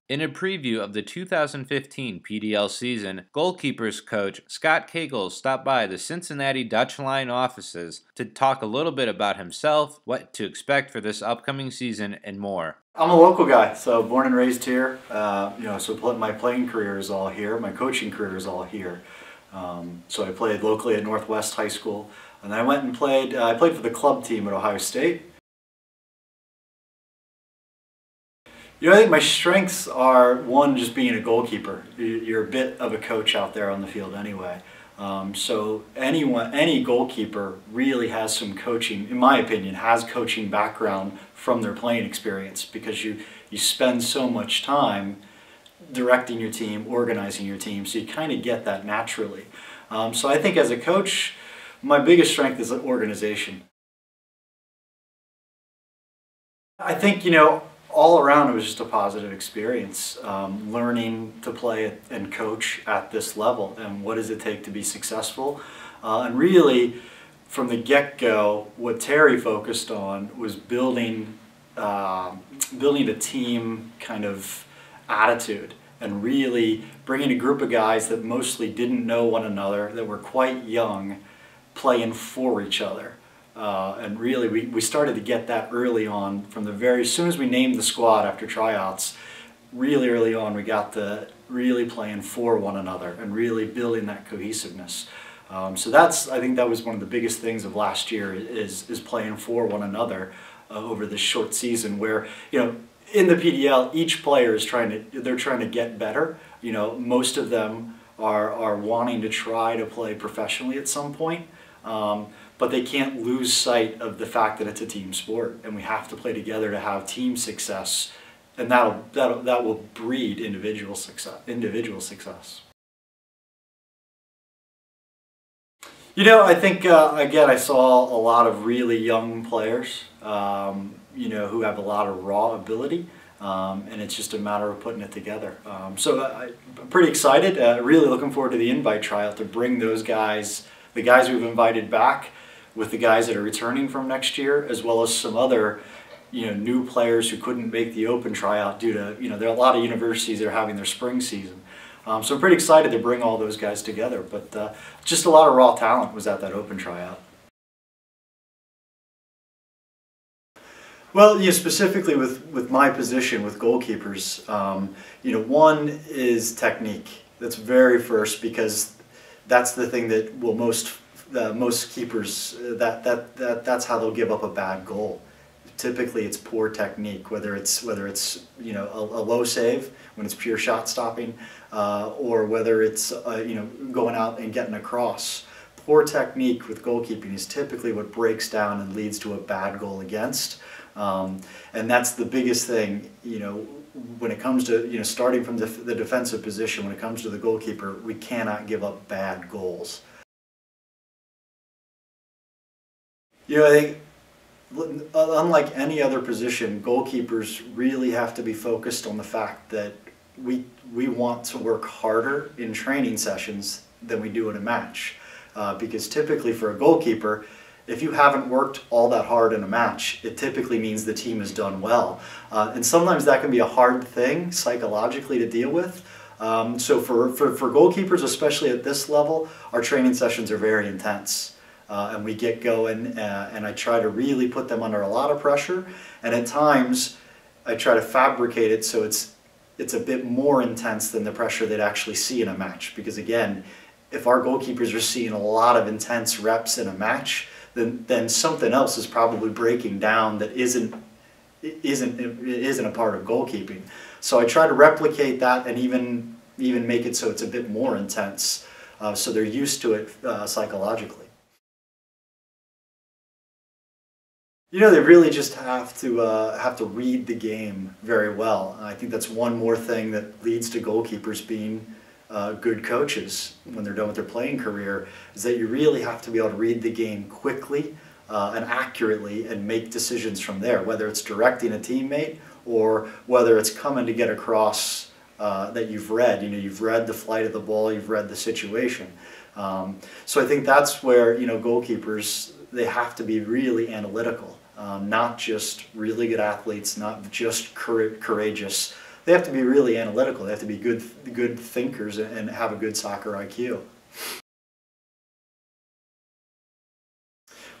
In a preview of the 2015 PDL season, goalkeepers coach Scott Cagle stopped by the Cincinnati Dutch Lions offices to talk a little bit about himself, what to expect for this upcoming season, and more. I'm a local guy, so born and raised here. So my playing career is all here. My coaching career is all here. So I played locally at Northwest High School, and then I went and played. I played for the club team at Ohio State. I think my strengths are, one, just being a goalkeeper. You're a bit of a coach out there on the field anyway. So any goalkeeper really has some coaching, in my opinion, has coaching background from their playing experience, because you spend so much time directing your team, organizing your team, so you kind of get that naturally. So I think as a coach, my biggest strength is organization. I think, all around it was just a positive experience, learning to play and coach at this level, and what does it take to be successful. And really, from the get-go, what Terry focused on was building a team kind of attitude, and really bringing a group of guys that mostly didn't know one another, that were quite young, playing for each other. And really, we started to get that early on, from as soon as we named the squad after tryouts, really early on we got to really playing for one another and really building that cohesiveness. So I think that was one of the biggest things of last year, is playing for one another over this short season, where, in the PDL, each player is trying to get better. Most of them are wanting to try to play professionally at some point. But they can't lose sight of the fact that it's a team sport, and we have to play together to have team success, and that will breed individual success. I think again, I saw a lot of really young players, who have a lot of raw ability, and it's just a matter of putting it together. So I'm pretty excited. Really looking forward to the invite tryout to bring those guys, the guys we've invited back, with the guys that are returning from next year, as well as some other, new players who couldn't make the open tryout due to, there are a lot of universities that are having their spring season. So I'm pretty excited to bring all those guys together, but just a lot of raw talent was at that open tryout. Well, specifically with my position with goalkeepers, one is technique. That's very first, because that's the thing that will most keepers, that's how they'll give up a bad goal. Typically, it's poor technique, whether it's a low save when it's pure shot stopping, or whether it's going out and getting a cross. Poor technique with goalkeeping is typically what breaks down and leads to a bad goal against, and that's the biggest thing. When it comes to starting from the defensive position, when it comes to the goalkeeper, we cannot give up bad goals. I think, unlike any other position, goalkeepers really have to be focused on the fact that we want to work harder in training sessions than we do in a match. Because typically for a goalkeeper, if you haven't worked all that hard in a match, it typically means the team has done well. And sometimes that can be a hard thing psychologically to deal with. So for goalkeepers, especially at this level, our training sessions are very intense. And we get going, and I try to really put them under a lot of pressure, and at times I try to fabricate it so it's a bit more intense than the pressure they'd actually see in a match. Because again, if our goalkeepers are seeing a lot of intense reps in a match, then something else is probably breaking down that isn't a part of goalkeeping. So I try to replicate that, and even make it so it's a bit more intense, so they're used to it psychologically. They really just have to read the game very well. I think that's one more thing that leads to goalkeepers being good coaches when they're done with their playing career, is that you really have to be able to read the game quickly and accurately and make decisions from there, whether it's directing a teammate or whether it's coming to get across that you've read. You've read the flight of the ball, you've read the situation. So I think that's where goalkeepers, they have to be really analytical. Not just really good athletes, not just courageous, they have to be really analytical. They have to be good thinkers and have a good soccer IQ.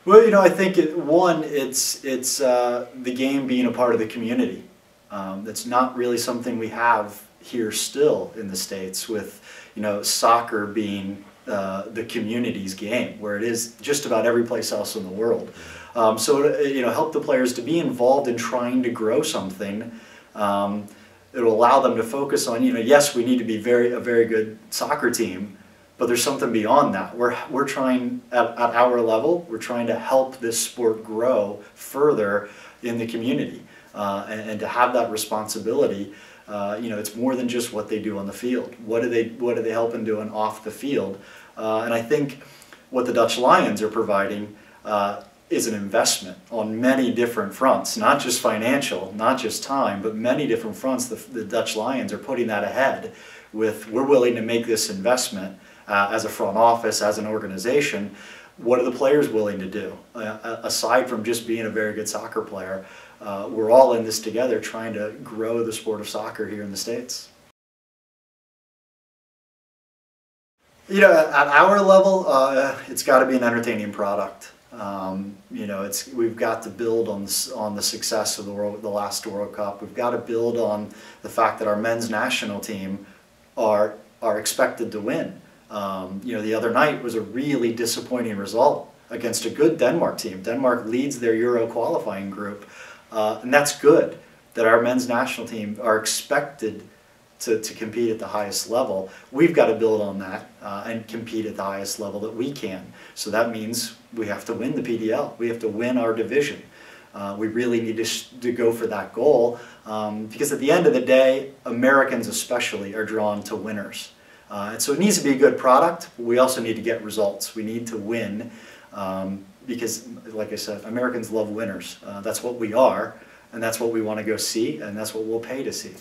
Well, you know, I think it's the game being a part of the community. That's not really something we have here still in the States, with, you know, soccer being the community's game, where it is just about every place else in the world. So you know, help the players to be involved in trying to grow something. It'll allow them to focus on, you know, yes, we need to be a very good soccer team, but there's something beyond that. We're trying, at our level, we're trying to help this sport grow further in the community, and to have that responsibility. You know, it's more than just what they do on the field. What are they helping doing off the field? And I think what the Dutch Lions are providing is an investment on many different fronts, not just financial, not just time, but many different fronts. The Dutch Lions are putting that ahead with, we're willing to make this investment as a front office, as an organization. What are the players willing to do? Aside from just being a very good soccer player, we're all in this together trying to grow the sport of soccer here in the States. You know, at our level, it's got to be an entertaining product. You know, we've got to build on the success of the last World Cup. We've got to build on the fact that our men's national team are expected to win. You know, the other night was a really disappointing result against a good Denmark team. Denmark leads their Euro qualifying group, and that's good that our men's national team are expected to compete at the highest level. We've got to build on that and compete at the highest level that we can. So that means we have to win the PDL. We have to win our division. We really need to go for that goal, because at the end of the day, Americans especially are drawn to winners. And so it needs to be a good product, but we also need to get results. We need to win, because, like I said, Americans love winners. That's what we are, and that's what we want to go see, and that's what we'll pay to see.